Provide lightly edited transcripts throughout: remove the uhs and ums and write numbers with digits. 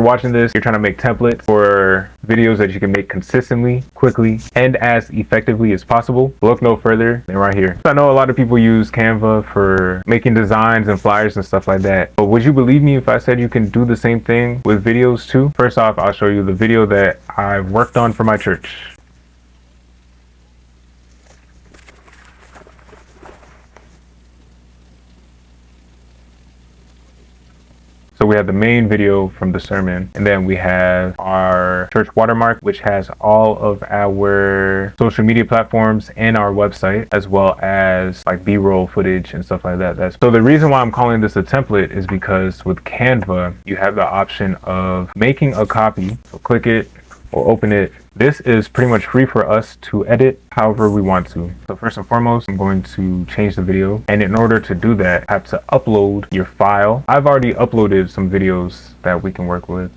watching this, you're trying to make templates for videos that you can make consistently, quickly, and as effectively as possible, look no further than right here. I know a lot of people use Canva for making designs and flyers and stuff like that, but would you believe me if I said you can do the same thing with videos too? First off, I'll show you the video that I've worked on for my church. So we have the main video from the sermon, and then we have our church watermark, which has all of our social media platforms and our website, as well as like B-roll footage and stuff like that. So the reason why I'm calling this a template is because with Canva, you have the option of making a copy. So click it or open it. This is pretty much free for us to edit however we want to. So first and foremost, I'm going to change the video. And in order to do that, I have to upload your file. I've already uploaded some videos that we can work with,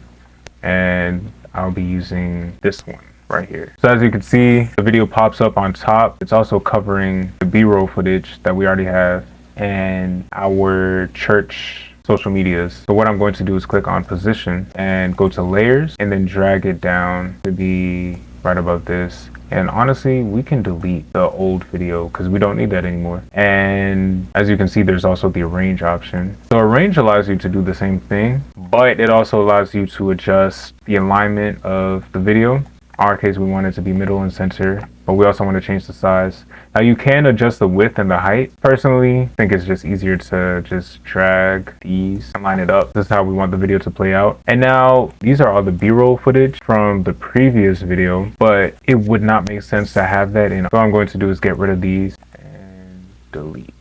and I'll be using this one right here. So as you can see, the video pops up on top. It's also covering the B-roll footage that we already have and our church social medias. So what I'm going to do is click on position and go to layers and then drag it down to be right above this. And honestly, we can delete the old video because we don't need that anymore. And as you can see, there's also the arrange option. So arrange allows you to do the same thing, but it also allows you to adjust the alignment of the video. In our case, we want it to be middle and center, but we also want to change the size. Now you can adjust the width and the height. Personally, I think it's just easier to just drag these and line it up. This is how we want the video to play out. And now these are all the B-roll footage from the previous video, but it would not make sense to have that in. So what I'm going to do is get rid of these and delete.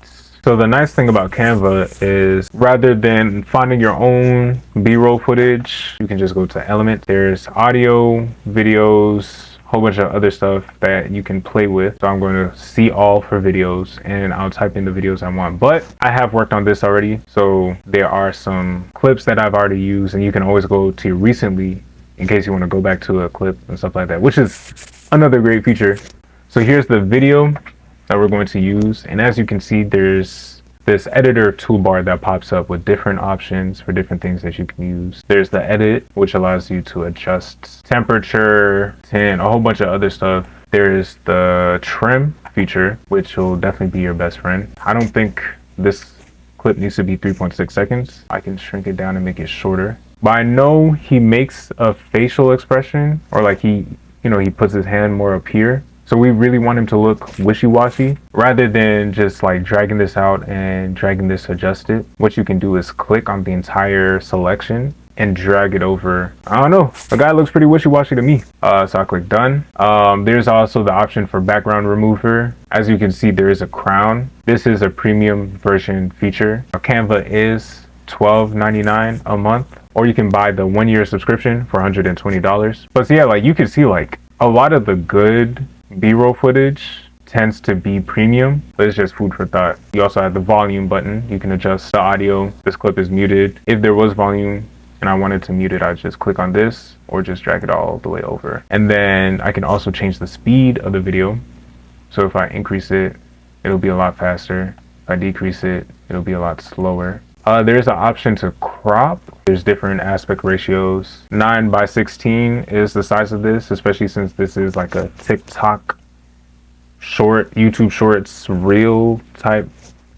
So the nice thing about Canva is rather than finding your own B-roll footage, you can just go to element. There's audio, videos, whole bunch of other stuff that you can play with. So I'm going to see all for videos and I'll type in the videos I want. But I have worked on this already. So there are some clips that I've already used, and you can always go to recently in case you want to go back to a clip and stuff like that, which is another great feature. So here's the video that we're going to use. And as you can see, there's this editor toolbar that pops up with different options for different things that you can use. There's the edit, which allows you to adjust temperature, tint, a whole bunch of other stuff. There's the trim feature, which will definitely be your best friend. I don't think this clip needs to be 3.6 seconds. I can shrink it down and make it shorter. But I know he makes a facial expression, or like he puts his hand more up here. So we really want him to look wishy-washy rather than just like dragging this out and dragging this adjusted. What you can do is click on the entire selection and drag it over. I don't know, the guy looks pretty wishy-washy to me. So I click done. There's also the option for background remover. As you can see, there is a crown. This is a premium version feature. Canva is $12.99 a month, or you can buy the 1-year subscription for $120. But so yeah, like you can see, like a lot of the good B-roll footage tends to be premium, but it's just food for thought. You also have the volume button. You can adjust the audio. This clip is muted. If there was volume and I wanted to mute it, I'd just click on this or just drag it all the way over. And then I can also change the speed of the video. So if I increase it, it'll be a lot faster. If I decrease it, it'll be a lot slower. There's an option to crop. There's different aspect ratios. 9:16 is the size of this, especially since this is like a TikTok short, YouTube shorts, reel type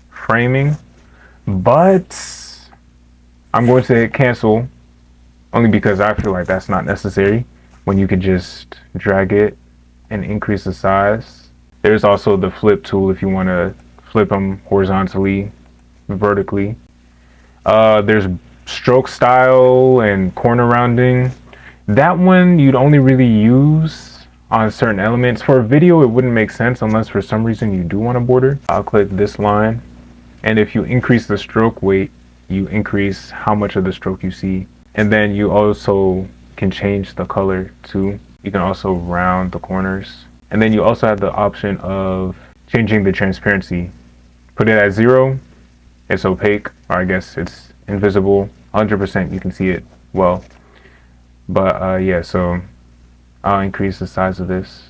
framing. But I'm going to hit cancel only because I feel like that's not necessary when you could just drag it and increase the size. There's also the flip tool if you want to flip them horizontally, vertically. There's stroke style and corner rounding. That one you'd only really use on certain elements. For a video, it wouldn't make sense unless for some reason you do want a border. I'll click this line, and if you increase the stroke weight, you increase how much of the stroke you see. And then you also can change the color too. You can also round the corners. And then you also have the option of changing the transparency. Put it at 0. It's opaque, or I guess it's invisible. 100% you can see it well. But yeah, so I'll increase the size of this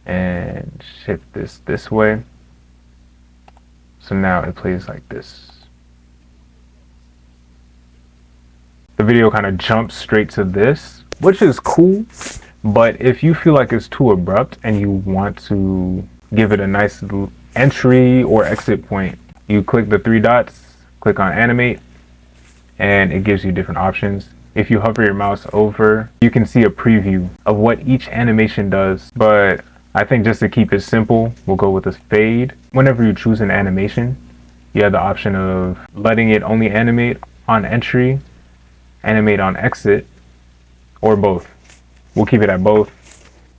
and shift this way. So now it plays like this. the video kind of jumps straight to this, which is cool. But if you feel like it's too abrupt and you want to give it a nice entry or exit point, you click the three dots, click on animate, and it gives you different options. If you hover your mouse over, you can see a preview of what each animation does. But I think just to keep it simple, we'll go with this fade. Whenever you choose an animation, you have the option of letting it only animate on entry, animate on exit, or both. We'll keep it at both.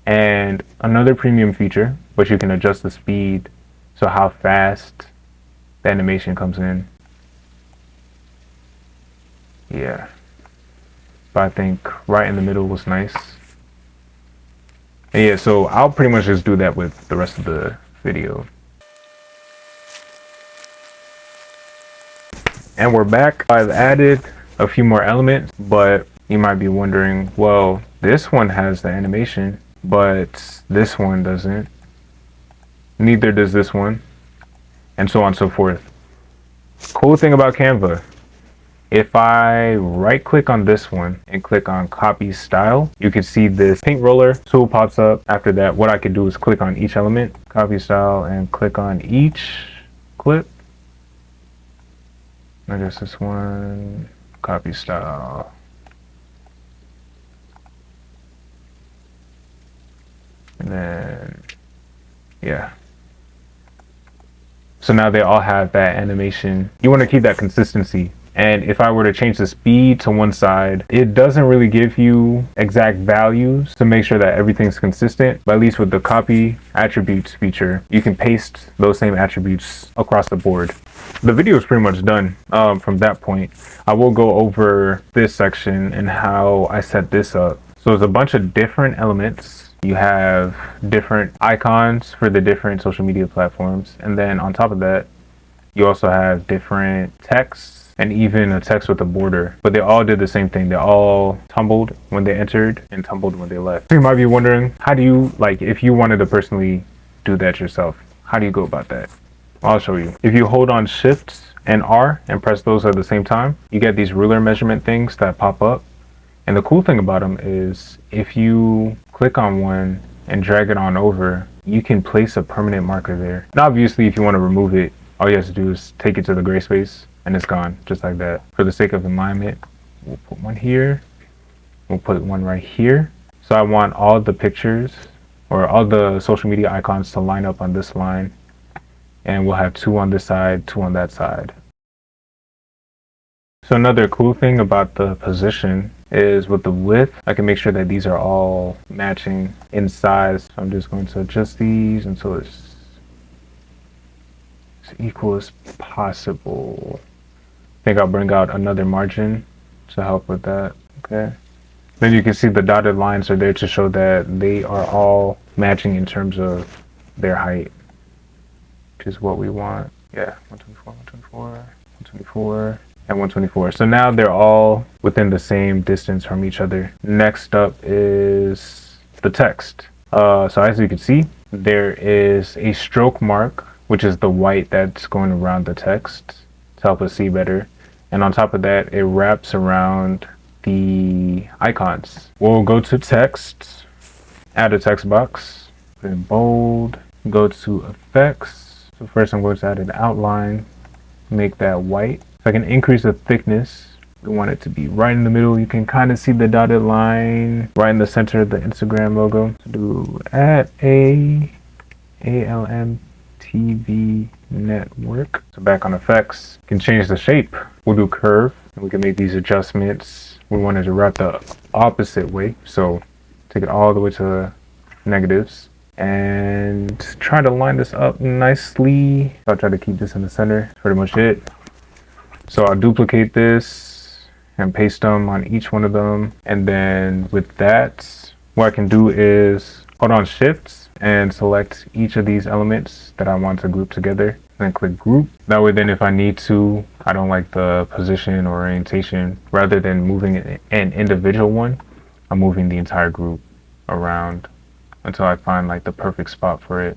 And another premium feature, but you can adjust the speed, so how fast the animation comes in. Yeah. But I think right in the middle was nice. And yeah, so I'll pretty much just do that with the rest of the video. And we're back. I've added a few more elements, but you might be wondering, well, this one has the animation, but this one doesn't. Neither does this one, and so on and so forth. Cool thing about Canva, if I right click on this one and click on copy style, you can see this paint roller tool pops up. After that, what I could do is click on each element, copy style, and click on each clip. I guess this one, copy style. And then, yeah. So now they all have that animation. You want to keep that consistency. And if I were to change the speed to one side, it doesn't really give you exact values to make sure that everything's consistent. But at least with the copy attributes feature, you can paste those same attributes across the board. The video is pretty much done from that point. I will go over this section and how I set this up. So there's a bunch of different elements. You have different icons for the different social media platforms. And then on top of that, you also have different texts and even a text with a border. But they all did the same thing. They all tumbled when they entered and tumbled when they left. So you might be wondering, how do you, like, if you wanted to personally do that yourself, how do you go about that? Well, I'll show you. If you hold on Shift and R and press those at the same time, you get these ruler measurement things that pop up. And the cool thing about them is if you click on one and drag it on over, you can place a permanent marker there. And obviously, if you want to remove it, all you have to do is take it to the gray space and it's gone, just like that. For the sake of alignment, we'll put one here. We'll put one right here. So I want all the pictures or all the social media icons to line up on this line. And we'll have two on this side, two on that side. So another cool thing about the position is with the width, I can make sure that these are all matching in size. So I'm just going to adjust these until it's as equal as possible. I think I'll bring out another margin to help with that. Okay. Then you can see the dotted lines are there to show that they are all matching in terms of their height, which is what we want. Yeah, 124, 124, 124. And 124. So now they're all within the same distance from each other. Next up is the text. So as you can see, there is a stroke mark, which is the white that's going around the text to help us see better. And on top of that, it wraps around the icons. We'll go to text, add a text box, put in bold, go to effects. So first I'm going to add an outline, make that white. I can increase the thickness. We want it to be right in the middle. You can kind of see the dotted line right in the center of the Instagram logo. So do add ALM network. So back on effects, you can change the shape. We'll do curve and we can make these adjustments. We wanted to wrap the opposite way. So take it all the way to negatives and try to line this up nicely. I'll try to keep this in the center. That's pretty much it. So I'll duplicate this and paste them on each one of them. And then with that, what I can do is hold on Shift and select each of these elements that I want to group together. Then click group. That way then if I need to, I don't like the position or orientation, rather than moving an individual one, I'm moving the entire group around until I find like the perfect spot for it.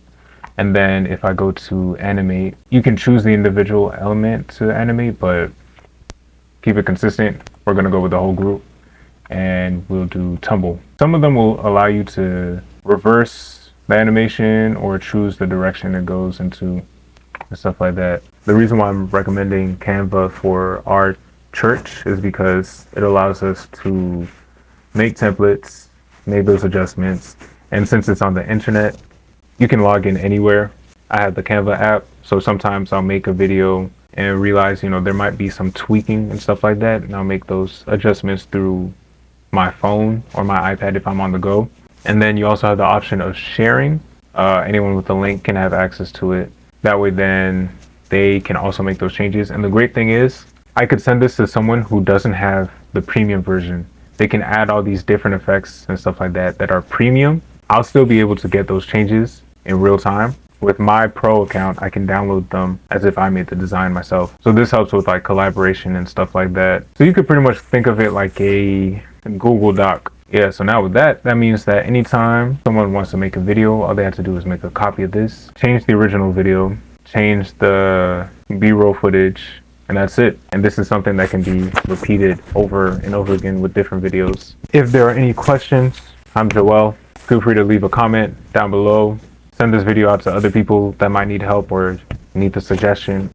And then if I go to animate, you can choose the individual element to animate, but keep it consistent. we're going to go with the whole group, and we'll do tumble. Some of them will allow you to reverse the animation or choose the direction it goes into and stuff like that. The reason why I'm recommending Canva for our church is because it allows us to make templates, make those adjustments, and since it's on the internet, you can log in anywhere. I have the Canva app, so sometimes I'll make a video and realize, there might be some tweaking and stuff like that, and I'll make those adjustments through my phone or my iPad if I'm on the go. And then you also have the option of sharing. Anyone with a link can have access to it. That way then they can also make those changes. And the great thing is I could send this to someone who doesn't have the premium version. They can add all these different effects and stuff like that that are premium. I'll still be able to get those changes in real time. With my pro account, I can download them as if I made the design myself. So this helps with like collaboration and stuff like that. So you could pretty much think of it like a Google Doc. Yeah, so now with that means that anytime someone wants to make a video, all they have to do is make a copy of this, change the original video, change the B-roll footage, and that's it. And this is something that can be repeated over and over again with different videos. If there are any questions, I'm Joel. Feel free to leave a comment down below. Send this video out to other people that might need help or need the suggestion.